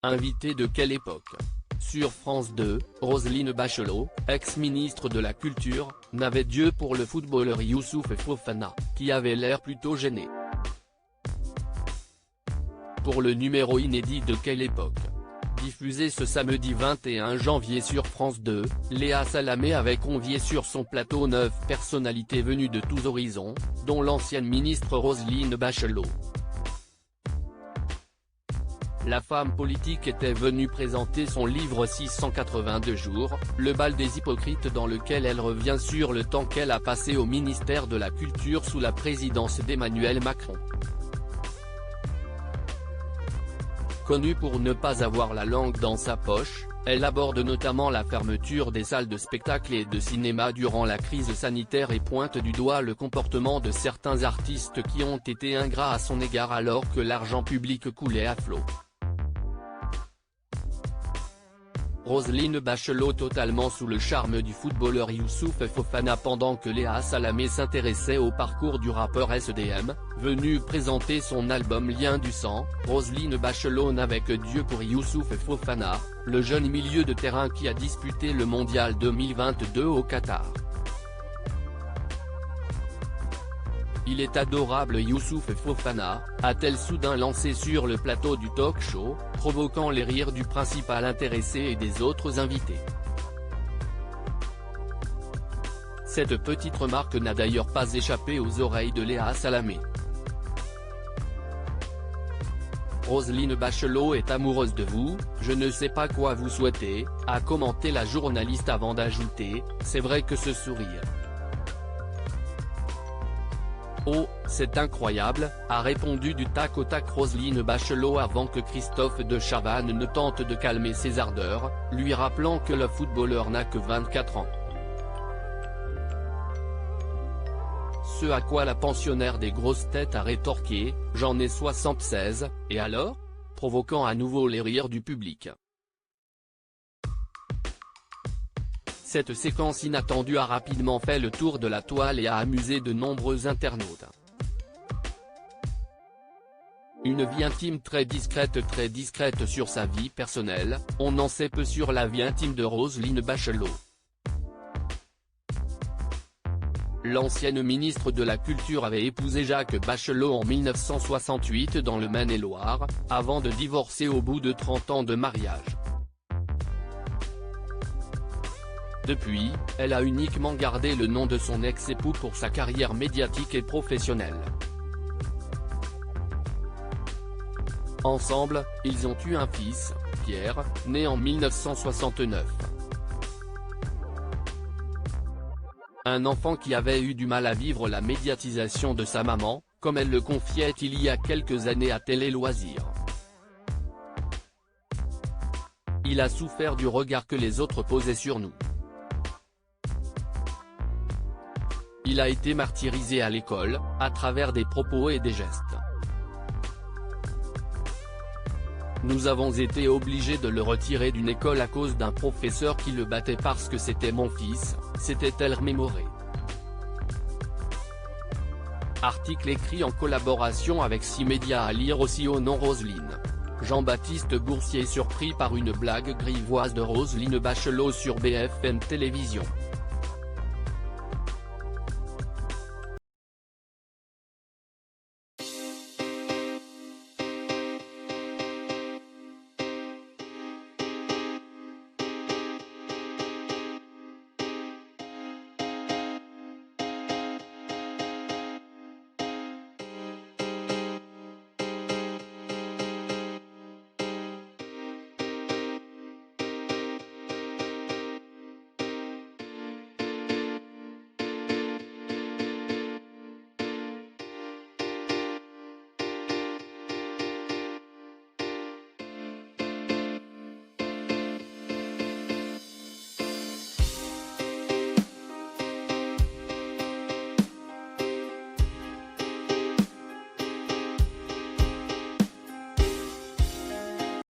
Invité de quelle époque? Sur France 2, Roselyne Bachelot, ex-ministre de la Culture, n'avait Dieu pour le footballeur Youssouf Fofana, qui avait l'air plutôt gêné. Pour le numéro inédit de quelle époque? Diffusé ce samedi 21 janvier sur France 2, Léa Salamé avait convié sur son plateau 9 personnalités venues de tous horizons, dont l'ancienne ministre Roselyne Bachelot. La femme politique était venue présenter son livre 682 jours, le bal des hypocrites, dans lequel elle revient sur le temps qu'elle a passé au ministère de la Culture sous la présidence d'Emmanuel Macron. Connue pour ne pas avoir la langue dans sa poche, elle aborde notamment la fermeture des salles de spectacle et de cinéma durant la crise sanitaire et pointe du doigt le comportement de certains artistes qui ont été ingrats à son égard alors que l'argent public coulait à flot. Roselyne Bachelot totalement sous le charme du footballeur Youssouf Fofana pendant que Léa Salamé s'intéressait au parcours du rappeur SDM, venu présenter son album Lien du sang. Roselyne Bachelot n'avait que Dieu pour Youssouf Fofana, le jeune milieu de terrain qui a disputé le mondial 2022 au Qatar. Il est adorable Youssouf Fofana, a-t-elle soudain lancé sur le plateau du talk-show, provoquant les rires du principal intéressé et des autres invités. Cette petite remarque n'a d'ailleurs pas échappé aux oreilles de Léa Salamé. Roselyne Bachelot est amoureuse de vous, je ne sais pas quoi vous souhaitez, a commenté la journaliste avant d'ajouter, c'est vrai que ce sourire. Oh, c'est incroyable, a répondu du tac au tac Roselyne Bachelot avant que Christophe de Chavannes ne tente de calmer ses ardeurs, lui rappelant que le footballeur n'a que 24 ans. Ce à quoi la pensionnaire des grosses têtes a rétorqué, j'en ai 76, et alors? Provoquant à nouveau les rires du public. Cette séquence inattendue a rapidement fait le tour de la toile et a amusé de nombreux internautes. Une vie intime très discrète sur sa vie personnelle, on en sait peu sur la vie intime de Roselyne Bachelot. L'ancienne ministre de la Culture avait épousé Jacques Bachelot en 1968 dans le Maine-et-Loire, avant de divorcer au bout de 30 ans de mariage. Depuis, elle a uniquement gardé le nom de son ex-époux pour sa carrière médiatique et professionnelle. Ensemble, ils ont eu un fils, Pierre, né en 1969. Un enfant qui avait eu du mal à vivre la médiatisation de sa maman, comme elle le confiait il y a quelques années à Télé Loisirs. Il a souffert du regard que les autres posaient sur nous. Il a été martyrisé à l'école, à travers des propos et des gestes. Nous avons été obligés de le retirer d'une école à cause d'un professeur qui le battait parce que c'était mon fils, s'était-elle remémorée. Article écrit en collaboration avec 6 médias à lire aussi au nom Roselyne. Jean-Baptiste Boursier surpris par une blague grivoise de Roselyne Bachelot sur BFM Télévision.